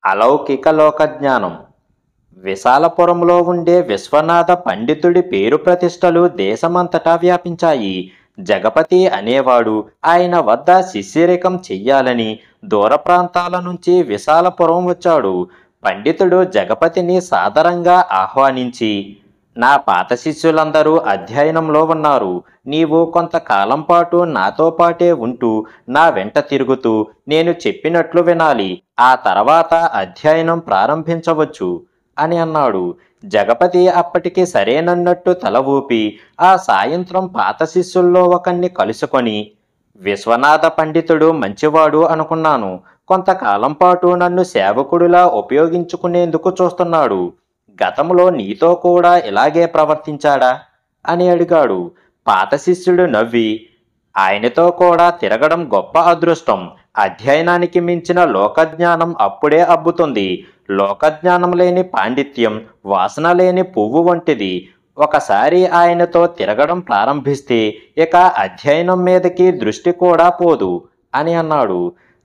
అలౌకిక లోకజ్ఞానం. విశాలపురంలో ఉండే విశ్వనాథ పండితుడి పేరు ప్రతిష్టలు దేశమంతటా వ్యాపించాయి. జగపతి అనేవాడు ఆయన వద్ద శిష్యరికం చెయ్యాలని దూర ప్రాంతాల నుంచి విశాలపురం వచ్చాడు. పండితుడు జగపతిని సాదరంగా ఆహ్వానించి, నా పాత శిష్యులందరూ అధ్యయనంలో ఉన్నారు. నీవు కొంతకాలం పాటు నాతో పాటే ఉంటూ నా వెంట తిరుగుతూ నేను చెప్పినట్లు వినాలి. ఆ తర్వాత అధ్యయనం ప్రారంభించవచ్చు అని అన్నాడు. జగపతి అప్పటికి సరేనన్నట్టు తల ఊపి ఆ సాయంత్రం పాత శిష్యుల్లో ఒకణ్ణి కలుసుకొని, విశ్వనాథ పండితుడు మంచివాడు అనుకున్నాను. కొంతకాలం పాటు నన్ను సేవకుడిలా ఉపయోగించుకునేందుకు చూస్తున్నాడు. గతంలో నీతో కూడా ఇలాగే ప్రవర్తించాడా అని అడిగాడు. పాత శిష్యుడు నవ్వి, ఆయనతో కూడా తిరగడం గొప్ప అదృష్టం. అధ్యయనానికి మించిన లోకజ్ఞానం అప్పుడే అబ్బుతుంది. లోకజ్ఞానం లేని పాండిత్యం వాసన లేని పువ్వు వంటిది. ఒకసారి ఆయనతో తిరగడం ప్రారంభిస్తే ఇక అధ్యయనం మీదకి దృష్టి కూడా పోదు అని అన్నాడు.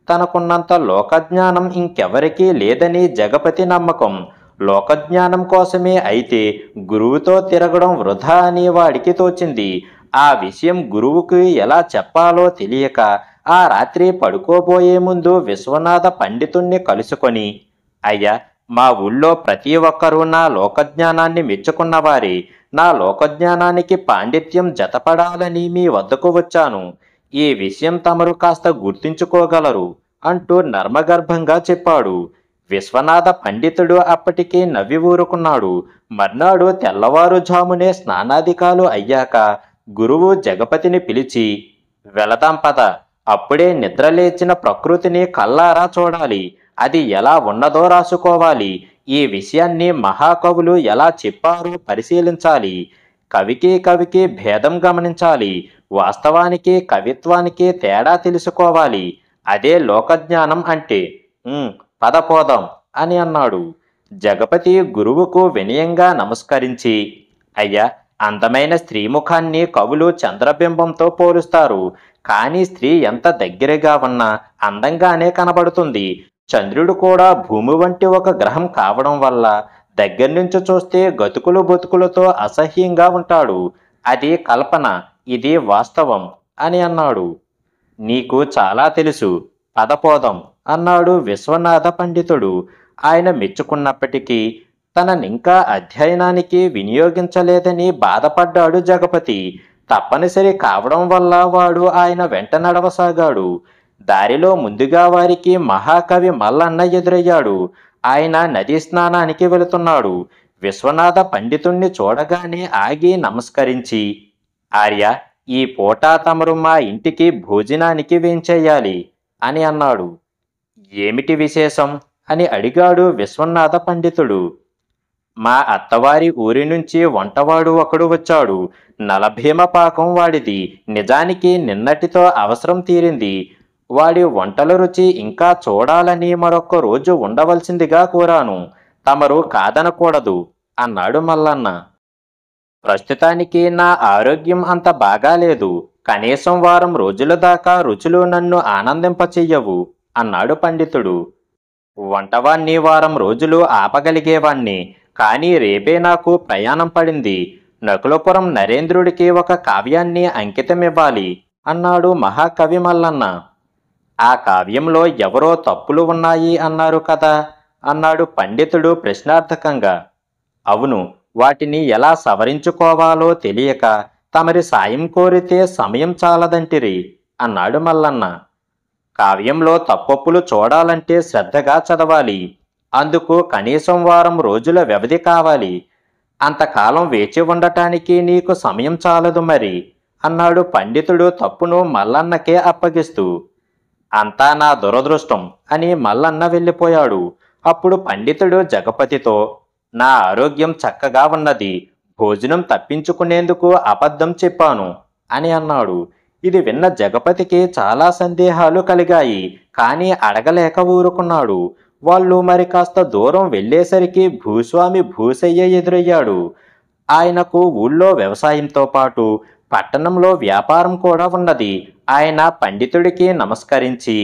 తనకున్నంత లోకజ్ఞానం ఇంకెవరికీ లేదని జగపతి నమ్మకం. లోకజ్ఞానం కోసమే అయితే గురువుతో తిరగడం వృధా అని వాడికి తోచింది. ఆ విషయం గురువుకి ఎలా చెప్పాలో తెలియక ఆ రాత్రి పడుకోబోయే ముందు విశ్వనాథ పండితుణ్ణి కలుసుకొని, అయ్యా, మా ఊళ్ళో ప్రతి ఒక్కరూ నా లోకజ్ఞానాన్ని మెచ్చుకున్నవారే. నా లోకజ్ఞానానికి పాండిత్యం జతపడాలని మీ వద్దకు వచ్చాను. ఈ విషయం తమరు కాస్త గుర్తుంచుకోగలరు అంటూ నర్మగర్భంగా చెప్పాడు. విశ్వనాథ పండితుడు అప్పటికే నవ్వి ఊరుకున్నాడు. మర్నాడు తెల్లవారుజామునే స్నానాధికాలు అయ్యాక గురువు జగపతిని పిలిచి, వెళదాం పద. అప్పుడే నిద్రలేచిన ప్రకృతిని కల్లారా చూడాలి. అది ఎలా ఉన్నదో రాసుకోవాలి. ఈ విషయాన్ని మహాకవులు ఎలా చెప్పారో పరిశీలించాలి. కవికి భేదం గమనించాలి. వాస్తవానికి కవిత్వానికి తేడా తెలుసుకోవాలి. అదే లోకజ్ఞానం అంటే. పద పోదాం అని అన్నాడు. జగపతి గురువుకు వినయంగా నమస్కరించి, అయ్యా, అందమైన స్త్రీ ముఖాన్ని కవులు చంద్రబింబంతో పోలుస్తారు. కానీ స్త్రీ ఎంత దగ్గరగా ఉన్నా అందంగానే కనబడుతుంది. చంద్రుడు కూడా భూమి వంటి ఒక గ్రహం కావడం వల్ల దగ్గర నుంచి చూస్తే గతుకులు బతుకులతో అసహ్యంగా ఉంటాడు. అది కల్పన, ఇది వాస్తవం అని అన్నాడు. నీకు చాలా తెలుసు, పదపోదం అన్నాడు విశ్వనాథ పండితుడు. ఆయన మెచ్చుకున్నప్పటికీ తననింకా అధ్యయనానికి వినియోగించలేదని బాధపడ్డాడు జగపతి. తప్పనిసరి కావడం వల్ల వాడు ఆయన వెంట నడవసాగాడు. దారిలో ముందుగా వారికి మహాకవి మల్లన్న ఎదురయ్యాడు. ఆయన నదీ స్నానానికి వెళుతున్నాడు. విశ్వనాథ పండితుణ్ణి చూడగానే ఆగి నమస్కరించి, ఆర్య, ఈ పూట తమరు మా ఇంటికి భోజనానికి వేంచేయాలి అని అన్నాడు. ఏమిటి విశేషం అని అడిగాడు విశ్వనాథ పండితుడు. మా అత్తవారి ఊరి నుంచి వంటవాడు ఒకడు వచ్చాడు. నలభీమ పాకం వాడిది. నిజానికి నిన్నటితో అవసరం తీరింది. వాడి వంటల రుచి ఇంకా చూడాలని మరొక్క రోజు ఉండవలసిందిగా కోరాను. తమరు కాదనకూడదు అన్నాడు మల్లన్న. ప్రస్తుతానికి నా ఆరోగ్యం అంత బాగాలేదు. కనీసం వారం రోజుల దాకా రుచులు నన్ను ఆనందింపచెయ్యవు అన్నాడు పండితుడు. వంటవాణ్ణి వారం రోజులు ఆపగలిగేవాణ్ణి, కానీ రేపే నాకు ప్రయాణం పడింది. నకులపురం నరేంద్రుడికి ఒక కావ్యాన్ని అంకితమివ్వాలి అన్నాడు మహాకవి మల్లన్న. ఆ కావ్యంలో ఎవరో తప్పులు ఉన్నాయి అన్నారు కదా అన్నాడు పండితుడు ప్రశ్నార్థకంగా. అవును, వాటిని ఎలా సవరించుకోవాలో తెలియక తమరి సాయం కోరితే సమయం చాలదంటిరి అన్నాడు మల్లన్న. కావ్యంలో తప్పొప్పులు చూడాలంటే శ్రద్ధగా చదవాలి. అందుకు కనీసం వారం రోజుల వ్యవధి కావాలి. అంతకాలం వేచి ఉండటానికి నీకు సమయం చాలదు మరి అన్నాడు పండితుడు తప్పును మల్లన్నకే అప్పగిస్తూ. అంతా నా దురదృష్టం అని మల్లన్న వెళ్ళిపోయాడు. అప్పుడు పండితుడు జగపతితో, నా ఆరోగ్యం చక్కగా ఉన్నది. భోజనం తప్పించుకునేందుకు అబద్ధం చెప్పాను అని అన్నాడు. ఇది విన్న జగపతికి చాలా సందేహాలు కలిగాయి. కానీ అడగలేక ఊరుకున్నాడు. వాళ్ళు మరి కాస్త దూరం వెళ్ళేసరికి భూస్వామి భూసయ్య ఎదురయ్యాడు. ఆయనకు ఊళ్ళో వ్యవసాయంతో పాటు పట్టణంలో వ్యాపారం కూడా ఉన్నది. ఆయన పండితుడికి నమస్కరించి,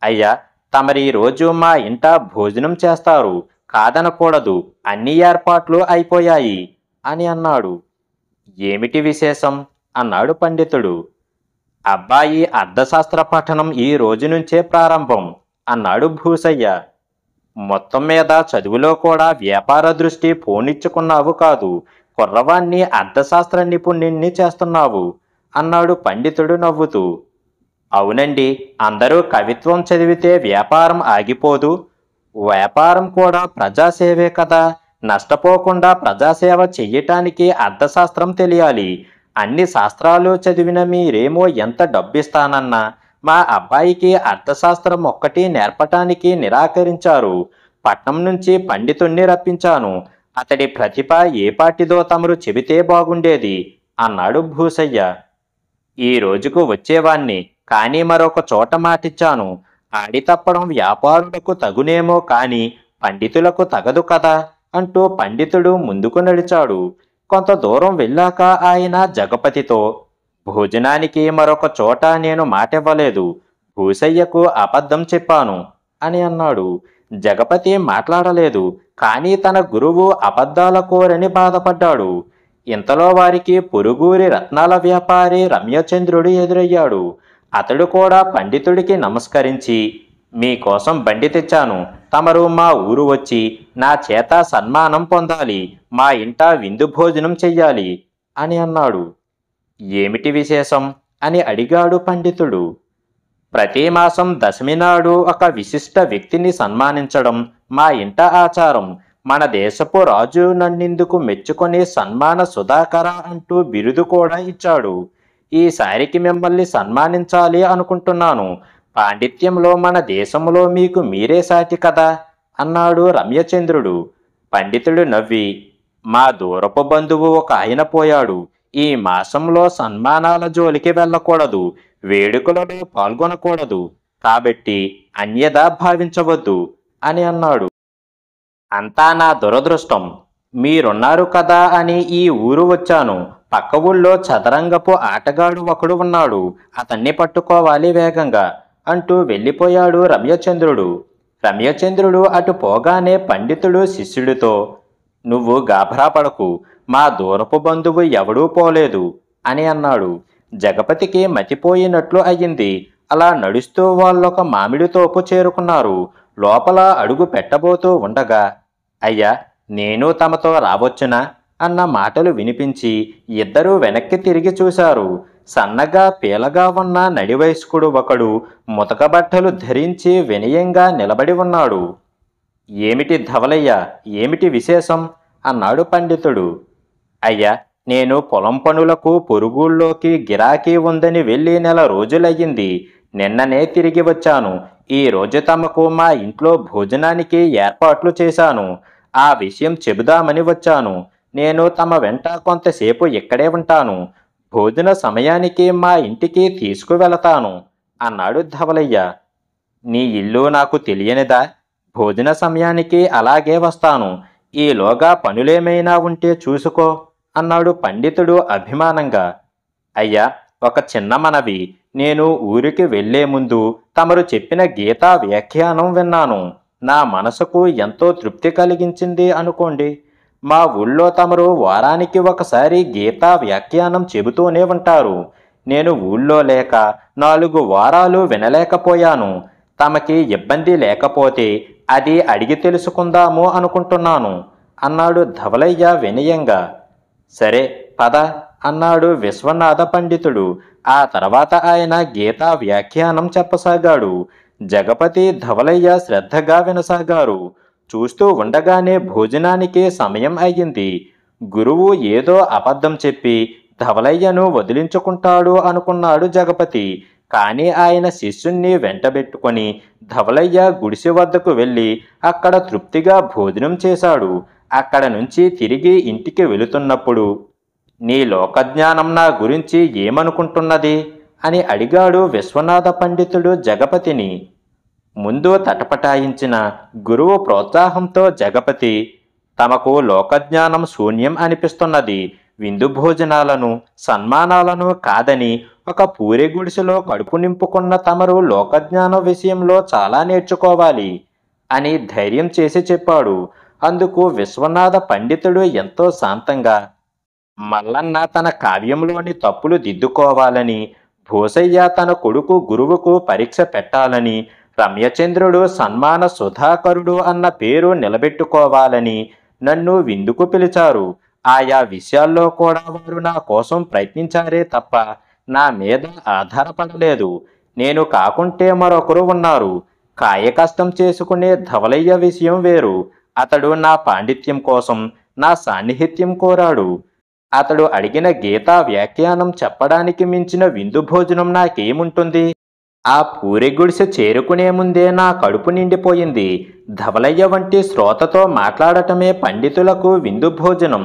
అయ్యా, తమరీ రోజు మా ఇంట భోజనం చేస్తారు, కాదనకూడదు, అన్ని ఏర్పాట్లు అయిపోయాయి అని అన్నాడు. ఏమిటి విశేషం అన్నాడు పండితుడు. అబ్బాయి అర్థశాస్త్ర పఠనం ఈ రోజు నుంచే ప్రారంభం అన్నాడు భూసయ్య. మొత్తం మీద చదువులో కూడా వ్యాపార దృష్టి పోనిచ్చుకున్నావు కాదు, కుర్రవాణ్ణి అర్థశాస్త్ర నిపుణుణ్ణి చేస్తున్నావు అన్నాడు పండితుడు నవ్వుతూ. అవునండి, అందరూ కవిత్వం చదివితే వ్యాపారం ఆగిపోదు, వ్యాపారం కూడా ప్రజాసేవే కదా, నష్టపోకుండా ప్రజాసేవ చెయ్యటానికి అర్థశాస్త్రం తెలియాలి. అన్ని శాస్త్రాలు చదివిన మీరేమో ఎంత డబ్బిస్తానన్నా మా అబ్బాయికి అర్థశాస్త్రం ఒక్కటి నేర్పటానికి నిరాకరించారు. పట్నం నుంచి పండితుణ్ణి రప్పించాను, అతడి ప్రతిభ ఏ పాటిదో తమరు చెబితే బాగుండేది అన్నాడు భూసయ్య. ఈ రోజుకు వచ్చేవాణ్ణి, కానీ మరొక చోట మాటిచ్చాను, ఆడి తప్పడం వ్యాపారులకు తగునేమో కాని పండితులకు తగదు కదా అంటూ పండితుడు ముందుకు నడిచాడు. కొంత దూరం వెళ్ళాక ఆయన జగపతితో, భోజనానికి మరొక చోట నేను మాటివ్వలేదు, భూసయ్యకు అబద్ధం చెప్పాను అని అన్నాడు. జగపతి మాట్లాడలేదు, కానీ తన గురువు అబద్ధాల కోరని బాధపడ్డాడు. ఇంతలో వారికి పొరుగురి రత్నాల వ్యాపారి రమ్యచంద్రుడు ఎదురయ్యాడు. అతడు కూడా పండితుడికి నమస్కరించి, మీకోసం బండి తెచ్చాను, తమరు మా ఊరు వచ్చి నా చేత సన్మానం పొందాలి, మా ఇంట విందు భోజనం చెయ్యాలి అని అన్నాడు. ఏమిటి విశేషం అని అడిగాడు పండితుడు. ప్రతి మాసం దశమి నాడు ఒక విశిష్ట వ్యక్తిని సన్మానించడం మా ఇంట ఆచారం. మన దేశపు రాజు నన్నిందుకు మెచ్చుకొని సన్మాన సుధాకర అంటూ బిరుదు కూడా ఇచ్చాడు. ఈసారికి మిమ్మల్ని సన్మానించాలి అనుకుంటున్నాను. పాండిత్యంలో మన దేశంలో మీకు మీరే సాటి కదా అన్నాడు రమ్యచంద్రుడు. పండితుడు నవ్వి, మా దూరపు బంధువు ఒక ఆయన పోయాడు, ఈ మాసంలో సన్మానాల జోలికి వెళ్ళకూడదు, వేడుకలలో పాల్గొనకూడదు, కాబట్టి అన్యదా భావించవద్దు అని అన్నాడు. అంతా నా దురదృష్టం, మీరున్నారు కదా అని ఈ ఊరు వచ్చాను. పక్క ఊళ్ళో చదరంగపు ఆటగాడు ఒకడు ఉన్నాడు, అతన్ని పట్టుకోవాలి వేగంగా అంటూ వెళ్ళిపోయాడు రమ్యచంద్రుడు. రమ్యచంద్రుడు అటు పోగానే పండితుడు శిష్యుడితో, నువ్వు గాభరా పడకు, మా దూరపు బంధువు ఎవడూ పోలేదు అని అన్నాడు. జగపతికి మతిపోయినట్లు అయ్యింది. అలా నడుస్తూ వాళ్ళొక మామిడి తోపు చేరుకున్నారు. లోపల అడుగు పెట్టబోతూ ఉండగా, అయ్యా, నేను తమతో రావచ్చునా అన్న మాటలు వినిపించి ఇద్దరూ వెనక్కి తిరిగి చూశారు. సన్నగా పీలగా ఉన్న నడివయస్కుడు ఒకడు ముతక బట్టలు ధరించి వినయంగా నిలబడి ఉన్నాడు. ఏమిటి ధవలయ్య, ఏమిటి విశేషం అన్నాడు పండితుడు. అయ్యా, నేను పొలం పనులకు పొరుగుళ్ళలోకి గిరాకీ ఉందని వెళ్ళి నెల రోజులయ్యింది. నిన్ననే తిరిగి వచ్చాను. ఈ రోజు తమకు మా ఇంట్లో భోజనానికి ఏర్పాట్లు చేశాను. ఆ విషయం చెబుదామని వచ్చాను. నేను తమ వెంట కొంతసేపు ఇక్కడే ఉంటాను. భోజన సమయానికి మా ఇంటికి తీసుకువెళతాను అన్నాడు ధవలయ్య. నీ ఇల్లు నాకు తెలియనిదా? భోజన సమయానికి అలాగే వస్తాను. ఈలోగా పనులేమైనా ఉంటే చూసుకో అన్నాడు పండితుడు అభిమానంగా. అయ్యా, ఒక చిన్న మనవి. నేను ఊరికి వెళ్లే ముందు తమరు చెప్పిన గీతా వ్యాఖ్యానం విన్నాను. నా మనసుకు ఎంతో తృప్తి కలిగించింది అనుకోండి. మా ఊళ్ళో తమరు వారానికి ఒకసారి గీతా వ్యాఖ్యానం చెబుతూనే ఉంటారు. నేను ఊళ్ళో లేక 4 వారాలు వినలేకపోయాను. తమకి ఇబ్బంది లేకపోతే అది అడిగి తెలుసుకుందాము అనుకుంటున్నాను అన్నాడు ధవలయ్య వినయంగా. సరే పద అన్నాడు విశ్వనాథ పండితుడు. ఆ తర్వాత ఆయన గీతా వ్యాఖ్యానం చెప్పసాగాడు. జగపతి ధవలయ్య శ్రద్ధగా వినసాగారు. చూస్తూ ఉండగానే భోజనానికి సమయం అయ్యింది. గురువు ఏదో అబద్ధం చెప్పి ధవలయ్యను వదిలించుకుంటాడు అనుకున్నాడు జగపతి. కానీ ఆయన శిష్యుణ్ణి వెంటబెట్టుకొని ధవలయ్య గుడిసె వద్దకు వెళ్ళి అక్కడ తృప్తిగా భోజనం చేశాడు. అక్కడ నుంచి తిరిగి ఇంటికి వెళుతున్నప్పుడు, నీ లోకజ్ఞానం నా గురించి ఏమనుకుంటున్నది అని అడిగాడు విశ్వనాథ పండితుడు జగపతిని. ముందు తటపటాయించిన గురువు ప్రోత్సాహంతో జగపతి, తమకు లోకజ్ఞానం శూన్యం అనిపిస్తున్నది. విందు భోజనాలను సన్మానాలను కాదని ఒక పూరి గుడిసెలో కడుపు నింపుకున్న తమరు లోకజ్ఞానం విషయంలో చాలా నేర్చుకోవాలి అని ధైర్యం చేసి చెప్పాడు. అందుకు విశ్వనాథ పండితుడు ఎంతో శాంతంగా, మల్లన్న తన కావ్యంలోని తప్పులు దిద్దుకోవాలని, భూసయ్య తన కొడుకు గురువుకు పరీక్ష పెట్టాలని, రమ్యచంద్రుడు సన్మాన సుధాకరుడు అన్న పేరు నిలబెట్టుకోవాలని నన్ను విందుకు పిలిచారు. ఆయా విషయాల్లో కూడా వారు నా కోసం ప్రయత్నించారే తప్ప నా మీద ఆధారపడలేదు. నేను కాకుంటే మరొకరు ఉన్నారు. కాయకష్టం చేసుకునే ధవలయ్య విషయం వేరు. అతడు నా పాండిత్యం కోసం నా సాన్నిహిత్యం కోరాడు. అతడు అడిగిన గీతా వ్యాఖ్యానం చెప్పడానికి మించిన విందు భోజనం నాకేముంటుంది? ఆ పూరి గుడిసె చేరుకునే ముందే నా కడుపు నిండిపోయింది. ధవలయ్య వంటి శ్రోతతో మాట్లాడటమే పండితులకు విందు భోజనం.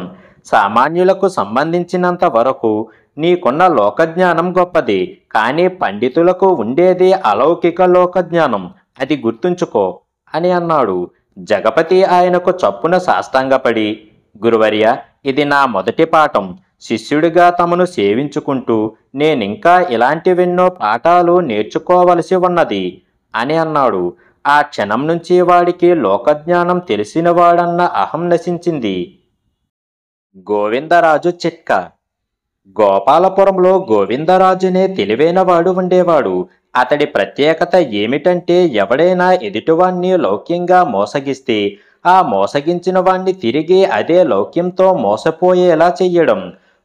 సామాన్యులకు సంబంధించినంత వరకు నీకున్న లోకజ్ఞానం గొప్పది, కానీ పండితులకు ఉండేది అలౌకిక లోకజ్ఞానం, అది గుర్తుంచుకో అని అన్నాడు. జగపతి ఆయనకు చప్పున సాష్టాంగపడి, గురువర్య, ఇది నా మొదటి పాఠం. శిష్యుడిగా తమను సేవించుకుంటూ నేనింకా ఇలాంటివెన్నో పాఠాలు నేర్చుకోవలసి ఉన్నది అని అన్నాడు. ఆ క్షణం నుంచి వాడికి లోకజ్ఞానం తెలిసినవాడన్న అహం నశించింది. గోవిందరాజు చిట్కా. గోపాలపురంలో గోవిందరాజునే తెలివైనవాడు ఉండేవాడు. అతడి ప్రత్యేకత ఏమిటంటే ఎవడైనా ఎదుటివాణ్ణి లౌక్యంగా మోసగిస్తే ఆ మోసగించిన వాణ్ణి తిరిగి అదే లౌక్యంతో మోసపోయేలా చెయ్యడం.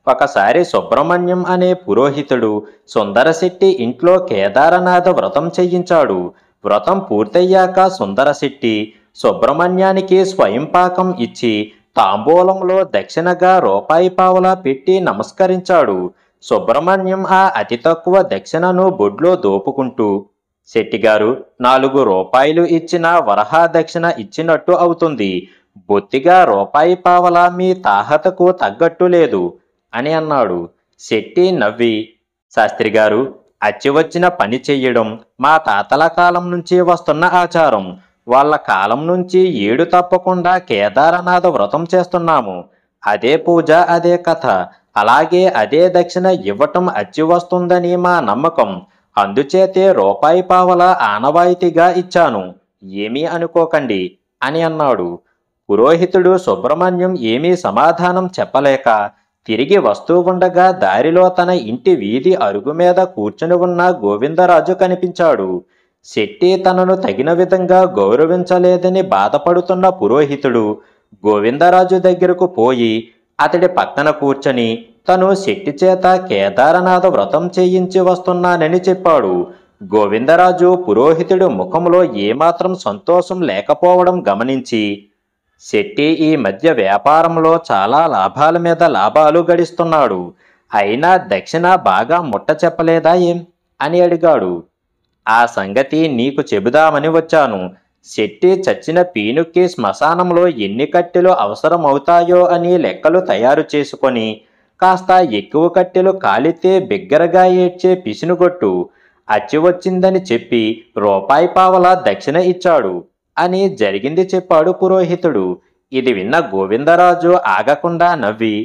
ఒకసారి సుబ్రహ్మణ్యం అనే పురోహితుడు సుందరశెట్టి ఇంట్లో కేదారనాథ వ్రతం చేయించాడు. వ్రతం పూర్తయ్యాక సుందరశెట్టి సుబ్రహ్మణ్యానికి స్వయంపాకం ఇచ్చి తాంబూలంలో దక్షిణగా రూపాయి పావలా పెట్టి నమస్కరించాడు. సుబ్రహ్మణ్యం ఆ అతి తక్కువ దక్షిణను బొడ్లో దోపుకుంటూ, శెట్టిగారు, 4 రూపాయలు ఇచ్చిన వరహా దక్షిణ ఇచ్చినట్టు అవుతుంది. బొత్తిగా రూపాయి పావలా మీ తాహతకు తగ్గట్టు లేదు అని అన్నాడు. శెట్టి నవ్వి, శాస్త్రిగారు, అచ్చి వచ్చిన పని చెయ్యడం మా తాతల కాలం నుంచి వస్తున్న ఆచారం. వాళ్ళ కాలం నుంచి 7 తప్పకుండా కేదారనాథ వ్రతం చేస్తున్నాము. అదే పూజ, అదే కథ, అలాగే అదే దక్షిణ ఇవ్వటం అచ్చి వస్తుందని మా నమ్మకం. అందుచేతే రూపాయి పావలా ఆనవాయితీగా ఇచ్చాను, ఏమీ అనుకోకండి అని అన్నాడు. పురోహితుడు సుబ్రహ్మణ్యం ఏమీ సమాధానం చెప్పలేక తిరిగి వస్తూ ఉండగా దారిలో తన ఇంటి వీధి అరుగు మీద కూర్చుని ఉన్న గోవిందరాజు కనిపించాడు. శెట్టి తనను తగిన విధంగా గౌరవించలేదని బాధపడుతున్న పురోహితుడు గోవిందరాజు దగ్గరకు పోయి అతడి పక్కన కూర్చొని తను శెట్టి చేత కేదారనాథ వ్రతం చేయించి వస్తున్నానని చెప్పాడు. గోవిందరాజు పురోహితుడు ముఖంలో ఏమాత్రం సంతోషం లేకపోవడం గమనించి, శెట్టి ఈ మధ్య వ్యాపారంలో చాలా లాభాల మీద లాభాలు గడిస్తున్నాడు. అయినా దక్షిణ బాగా ముట్ట చెప్పలేదా ఏం అని అడిగాడు. ఆ సంగతి నీకు చెబుదామని వచ్చాను. శెట్టి చచ్చిన పీనుక్కి శ్మశానంలో ఎన్ని కట్టెలు అవసరమవుతాయో అని లెక్కలు తయారు చేసుకొని కాస్త ఎక్కువ కట్టెలు కాలితే బిగ్గరగా ఏడ్చే పిసినుగొట్టు అచ్చి వచ్చిందని చెప్పి రూపాయి పావలా దక్షిణ ఇచ్చాడు అని జరిగింది చెప్పాడు పురోహితుడు. ఇది విన్న గోవిందరాజు ఆగకుండా నవ్వి,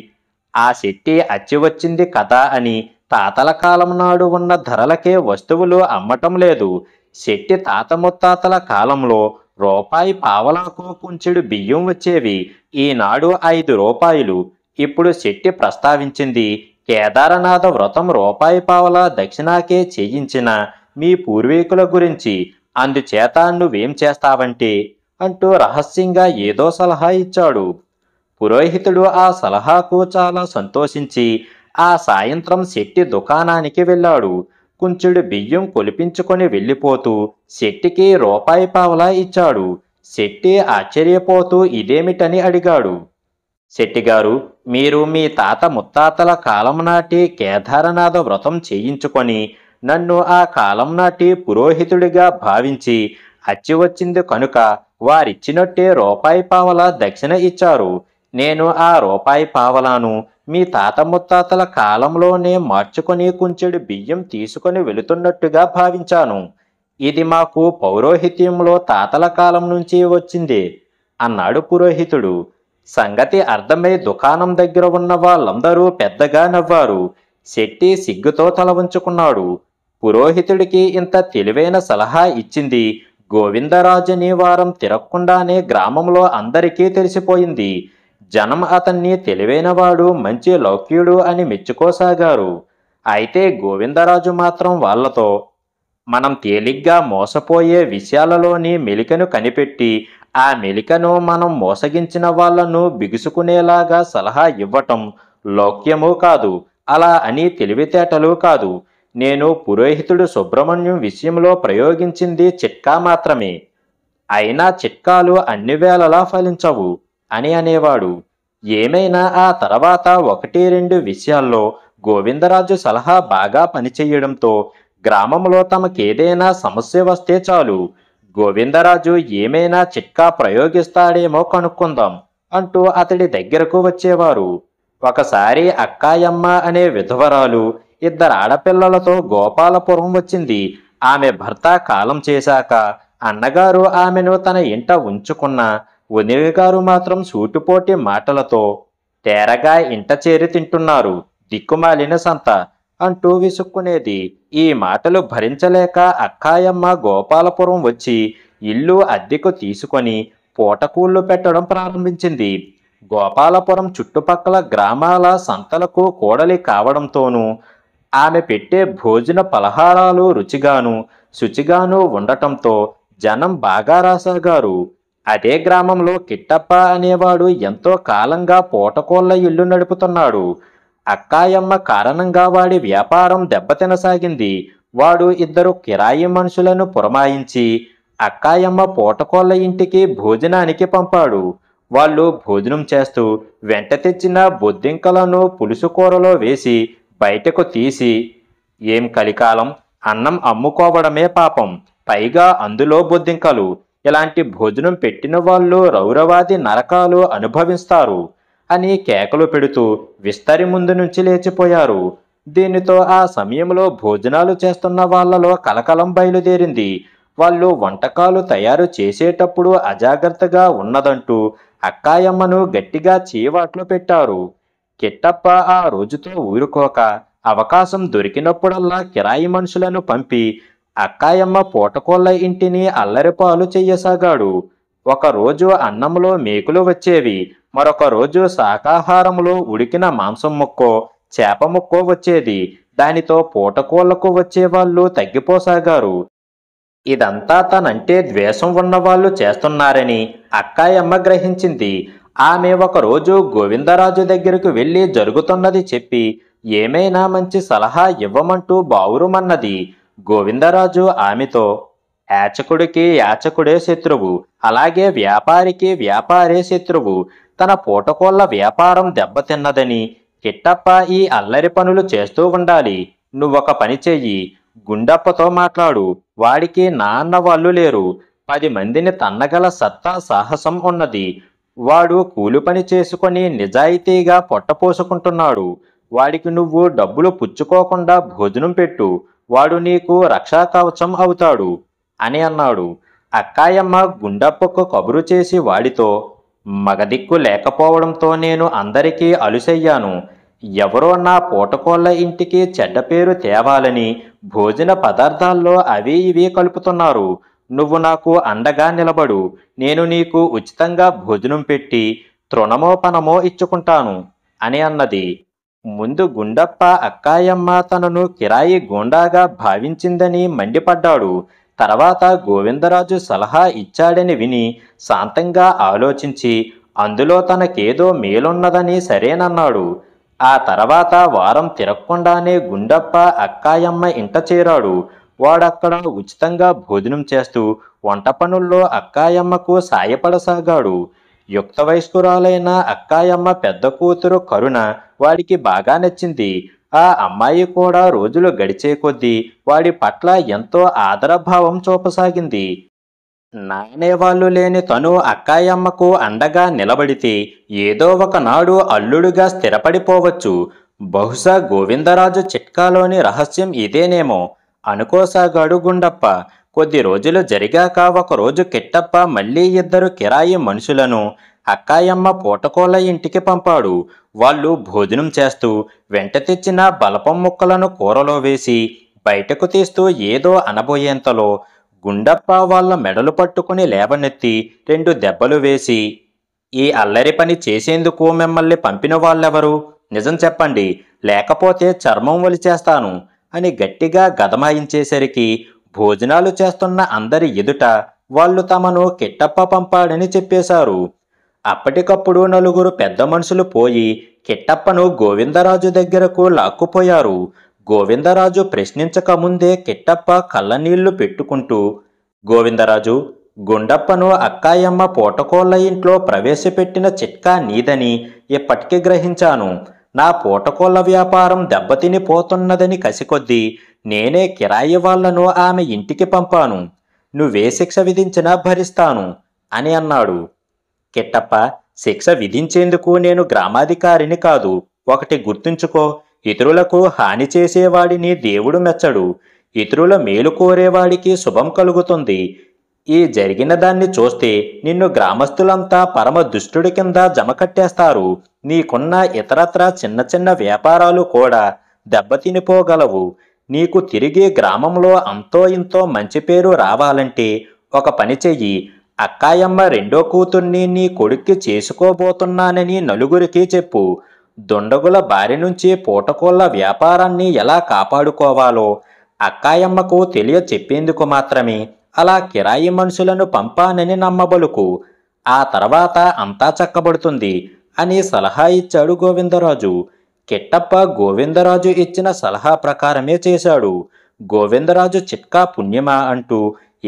ఆ శెట్టి అచ్చి వచ్చింది కదా అని తాతల కాలం నాడు ఉన్న ధరలకే వస్తువులు అమ్మటం లేదు. శెట్టి తాత ముత్తాతల కాలంలో రూపాయి పావలాకు కుంచెడు బియ్యం వచ్చేవి. ఈనాడు 5 రూపాయలు. ఇప్పుడు శెట్టి ప్రస్తావించింది కేదారనాథ వ్రతం రూపాయి పావలా దక్షిణాకే చేయించిన మీ పూర్వీకుల గురించి. అందుచేత నువ్వేం చేస్తావంటే అంటూ రహస్యంగా ఏదో సలహా ఇచ్చాడు. పురోహితుడు ఆ సలహాకు చాలా సంతోషించి ఆ సాయంత్రం శెట్టి దుకాణానికి వెళ్ళాడు. కుంచెడు బియ్యం కొలిపించుకొని వెళ్ళిపోతూ శెట్టికి రూపాయి పావలా ఇచ్చాడు. శెట్టి ఆశ్చర్యపోతూ ఇదేమిటని అడిగాడు. శెట్టిగారు, మీరు మీ తాత ముత్తాతల కాలం నాటి కేదారనాథ వ్రతం చేయించుకొని నన్ను ఆ కాలం నాటి పురోహితుడిగా భావించి అచ్చి వచ్చింది కనుక వారిచ్చినట్టే రూపాయి పావలా దక్షిణ ఇచ్చారు. నేను ఆ రూపాయి పావలాను మీ తాత ముత్తాతల కాలంలోనే మార్చుకొని కుంచెడు బియ్యం తీసుకొని వెళుతున్నట్టుగా భావించాను. ఇది మాకు పౌరోహిత్యంలో తాతల కాలం నుంచి వచ్చింది అన్నాడు పురోహితుడు. సంగతి అర్థమై దుకాణం దగ్గర ఉన్న వాళ్ళందరూ పెద్దగా నవ్వారు. శెట్టి సిగ్గుతో తల వంచుకున్నాడు. పురోహితుడికి ఇంత తెలివైన సలహా ఇచ్చింది గోవిందరాజుని వారం తిరగకుండానే గ్రామంలో అందరికీ తెలిసిపోయింది. జనం అతన్ని తెలివైనవాడు, మంచి లౌక్యుడు అని మెచ్చుకోసాగారు. అయితే గోవిందరాజు మాత్రం వాళ్లతో, మనం తేలిగ్గా మోసపోయే విషయాలలోని మెలికను కనిపెట్టి ఆ మెలికను మనం మోసగించిన వాళ్లను బిగుసుకునేలాగా సలహా ఇవ్వటం లౌక్యము కాదు, అలా అని తెలివితేటలు కాదు. నేను పురోహితుడు సుబ్రహ్మణ్యం విషయంలో ప్రయోగించింది చిట్కా మాత్రమే. అయినా చిట్కాలు అన్ని వేళలా ఫలించవు అని అనేవాడు. ఏమైనా ఆ తర్వాత 1-2 విషయాల్లో గోవిందరాజు సలహా బాగా పనిచేయడంతో గ్రామంలో తమకేదైనా సమస్య వస్తే చాలు, గోవిందరాజు ఏమైనా చిట్కా ప్రయోగిస్తాడేమో కనుక్కుందాం అంటూ అతడి దగ్గరకు వచ్చేవారు. ఒకసారి అక్కాయమ్మ అనే విధవరాలు 2 ఆడపిల్లలతో గోపాలపురం వచ్చింది. ఆమె భర్త కాలం చేశాక అన్నగారు ఆమెను తన ఇంట ఉంచుకున్న వదినగారు మాత్రం సూటిపోటి మాటలతో, తేరగా ఇంట చేరి తింటున్నారు, దిక్కుమాలిన సంత అంటూ విసుక్కునేది. ఈ మాటలు భరించలేక అక్కాయమ్మ గోపాలపురం వచ్చి ఇల్లు అద్దెకు తీసుకొని పూటకూళ్ళు పెట్టడం ప్రారంభించింది. గోపాలపురం చుట్టుపక్కల గ్రామాల సంతలకు కూడలి కావడంతోనూ ఆమె పెట్టే భోజన పలహారాలు రుచిగాను శుచిగాను ఉండటంతో జనం బాగా రాసాగారు. అదే గ్రామంలో కిట్టప్ప అనేవాడు ఎంతో కాలంగా పూటకోళ్ల ఇల్లు నడుపుతున్నాడు. అక్కాయమ్మ కారణంగా వాడి వ్యాపారం దెబ్బతినసాగింది. వాడు 2 కిరాయి మనుషులను పురమాయించి అక్కాయమ్మ పూటకోళ్ల ఇంటికి భోజనానికి పంపాడు. వాళ్ళు భోజనం చేస్తూ వెంట తెచ్చిన బొద్దింకలను పులుసు కూరలో వేసి బయటకు తీసి, ఏం కలికాలం, అన్నం అమ్ముకోవడమే పాపం, పైగా అందులో బొద్దింకలు, ఇలాంటి భోజనం పెట్టిన వాళ్ళు రౌరవాది నరకాలు అనుభవిస్తారు అని కేకలు పెడుతూ విస్తరి ముందు నుంచి లేచిపోయారు. దీనితో ఆ సమయంలో భోజనాలు చేస్తున్న వాళ్లలో కలకలం బయలుదేరింది. వాళ్ళు వంటకాలు తయారు చేసేటప్పుడు అజాగ్రత్తగా ఉన్నదంటూ అక్కాయమ్మను గట్టిగా చీవాట్లు పెట్టారు. కిట్టప్ప ఆ రోజుతో ఊరుకోక అవకాశం దొరికినప్పుడల్లా కిరాయి మనుషులను పంపి అక్కాయమ్మ పూటకోళ్ల ఇంటిని అల్లరిపాలు చెయ్యసాగాడు. ఒకరోజు అన్నంలో మేకులు వచ్చేవి, మరొక రోజు శాకాహారంలో ఉడికిన మాంసం ముక్కో చేప ముక్కో వచ్చేది. దానితో పూటకోళ్లకు వచ్చేవాళ్ళు తగ్గిపోసాగారు. ఇదంతా తనంటే ద్వేషం ఉన్నవాళ్లు చేస్తున్నారని అక్కాయమ్మ గ్రహించింది. ఆమె ఒకరోజు గోవిందరాజు దగ్గరకు వెళ్ళి జరుగుతున్నది చెప్పి ఏమైనా మంచి సలహా ఇవ్వమంటూ బావురుమన్నది. గోవిందరాజు ఆమెతో, యాచకుడికి యాచకుడే శత్రువు, అలాగే వ్యాపారికి వ్యాపారే శత్రువు. తన పూటకోళ్ల వ్యాపారం దెబ్బతిన్నదని కిట్టప్ప ఈ అల్లరి పనులు చేస్తూ ఉండాలి. నువ్వొక పని చెయ్యి, గుండప్పతో మాట్లాడు. వాడికి నా అన్న వాళ్ళు లేరు, 10 మందిని తన్నగల సత్తా సాహసం ఉన్నది. వాడు కూలి పని చేసుకొని నిజాయితీగా పొట్టపోసుకుంటున్నాడు. వాడికి నువ్వు డబ్బులు పుచ్చుకోకుండా భోజనం పెట్టు, వాడు నీకు రక్షా కవచం అవుతాడు అని అన్నాడు. అక్కాయమ్మ గుండప్పకు కబురు చేసి వాడితో, మగదిక్కు లేకపోవడంతో నేను అందరికీ అలుసయ్యాను. ఎవరో నా పూటకోళ్ల ఇంటికి చెడ్డ పేరు తేవాలని భోజన పదార్థాల్లో అవి ఇవి కలుపుతున్నారు. నువ్వు నాకు అండగా నిలబడు, నేను నీకు ఉచితంగా భోజనం పెట్టి తృణమో పనమో ఇచ్చుకుంటాను అని అన్నది. ముందు గుండప్ప అక్కాయమ్మ తనను కిరాయి గూండాగా భావించిందని మండిపడ్డాడు. తర్వాత గోవిందరాజు సలహా ఇచ్చాడని విని శాంతంగా ఆలోచించి అందులో తనకేదో మేలున్నదని సరేనన్నాడు. ఆ తర్వాత వారం తిరగకుండానే గుండప్ప అక్కాయమ్మ ఇంట చేరాడు. వాడక్కడ ఉచితంగా భోజనం చేస్తూ వంట పనుల్లో అక్కాయమ్మకు సాయపడసాగాడు. యుక్త వయస్కురాలైన అక్కాయమ్మ పెద్ద కూతురు కరుణ వాడికి బాగా నచ్చింది. ఆ అమ్మాయి కూడా రోజులు గడిచే కొద్దీ వాడి పట్ల ఎంతో ఆదరభావం చూపసాగింది. నానేవాళ్ళు లేని తను అక్కాయమ్మకు అండగా నిలబడితే ఏదో ఒకనాడు అల్లుడుగా స్థిరపడిపోవచ్చు. బహుశా గోవిందరాజు చిట్కాలోని రహస్యం ఇదేనేమో అనుకోసాగాడు గుండప్ప. కొద్ది రోజులు జరిగాక ఒకరోజు కిట్టప్ప మళ్ళీ ఇద్దరు కిరాయి మనుషులను అక్కాయమ్మ పూటకోళ్ళ ఇంటికి పంపాడు. వాళ్ళు భోజనం చేస్తూ వెంట తెచ్చిన బలపం ముక్కలను కూరలో వేసి బయటకు తీస్తూ ఏదో అనబోయేంతలో గుండప్ప వాళ్ళ మెడలు పట్టుకుని లేవనెత్తి 2 దెబ్బలు వేసి, ఈ అల్లరి పని చేసేందుకు మిమ్మల్ని పంపిన వాళ్ళెవరు? నిజం చెప్పండి, లేకపోతే చర్మం ఒలిచేస్తాను అని గట్టిగా గదమాయించేసరికి భోజనాలు చేస్తున్న అందరి ఎదుట వాళ్ళు తమను కిట్టప్ప పంపాడని చెప్పేశారు. అప్పటికప్పుడు నలుగురు పెద్ద మనుషులు పోయి కిట్టప్పను గోవిందరాజు దగ్గరకు లాక్కుపోయారు. గోవిందరాజు ప్రశ్నించక ముందే కిట్టప్ప కళ్ళనీళ్లు పెట్టుకుంటూ, గోవిందరాజు, గుండప్పను అక్కాయమ్మ పూటకోళ్ళ ఇంట్లో ప్రవేశపెట్టిన చిట్కా నీదని ఇప్పటికి గ్రహించాను. నా పూటకోళ్ళ వ్యాపారం దెబ్బతిని పోతున్నదని కసికొద్దీ నేనే కిరాయి వాళ్లను ఆమె ఇంటికి పంపాను. నువ్వే శిక్ష విధించినా భరిస్తాను అని అన్నాడు. కిట్టప్ప, శిక్ష విధించేందుకు నేను గ్రామాధికారిని కాదు. ఒకటి గుర్తుంచుకో, ఇతరులకు హాని చేసేవాడిని దేవుడు మెచ్చడు. ఇతరుల మేలు కోరేవాడికి శుభం కలుగుతుంది. ఈ జరిగిన దాన్ని చూస్తే నిన్ను గ్రామస్తులంతా పరమ దుష్టుడి కింద జమకట్టేస్తారు. నీకున్న ఇతరత్ర చిన్న చిన్న వ్యాపారాలు కూడా దెబ్బతినిపోగలవు. నీకు తిరిగి గ్రామంలో అంతో ఇంతో మంచి పేరు రావాలంటే ఒక పని చెయ్యి. అక్కాయమ్మ 2వ కూతుర్ని నీ కొడుక్కి చేసుకోబోతున్నానని నలుగురికి చెప్పు. దుండగుల బారి నుంచి పూటకోళ్ళ వ్యాపారాన్ని ఎలా కాపాడుకోవాలో అక్కాయమ్మకు తెలియ చెప్పేందుకు మాత్రమే అలా కిరాయి మనుషులను పంపానని నమ్మబలుకు. ఆ తర్వాత అంతా చక్కబడుతుంది అని సలహా ఇచ్చాడు గోవిందరాజు. కిట్టప్ప గోవిందరాజు ఇచ్చిన సలహా ప్రకారమే చేశాడు. గోవిందరాజు చిట్కా పుణ్యమా అంటూ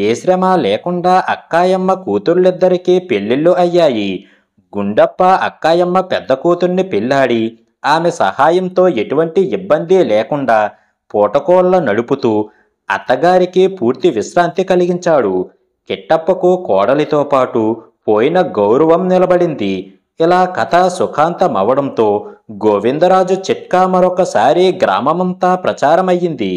ఏ శ్రమ లేకుండా అక్కాయమ్మ కూతుర్లిద్దరికీ పెళ్లిళ్ళు అయ్యాయి. గుండప్ప అక్కాయమ్మ పెద్ద కూతుర్ని పెళ్లాడి ఆమె సహాయంతో ఎటువంటి ఇబ్బంది లేకుండా పూటకోళ్ళ నడుపుతూ అత్తగారికి పూర్తి విశ్రాంతి కలిగించాడు. కిట్టప్పకు కోడలితో పాటు పోయిన గౌరవం నిలబడింది. ఇలా కథ సుఖాంతమవడంతో గోవిందరాజు చిట్కా మరొకసారి గ్రామమంతా ప్రచారమయ్యింది.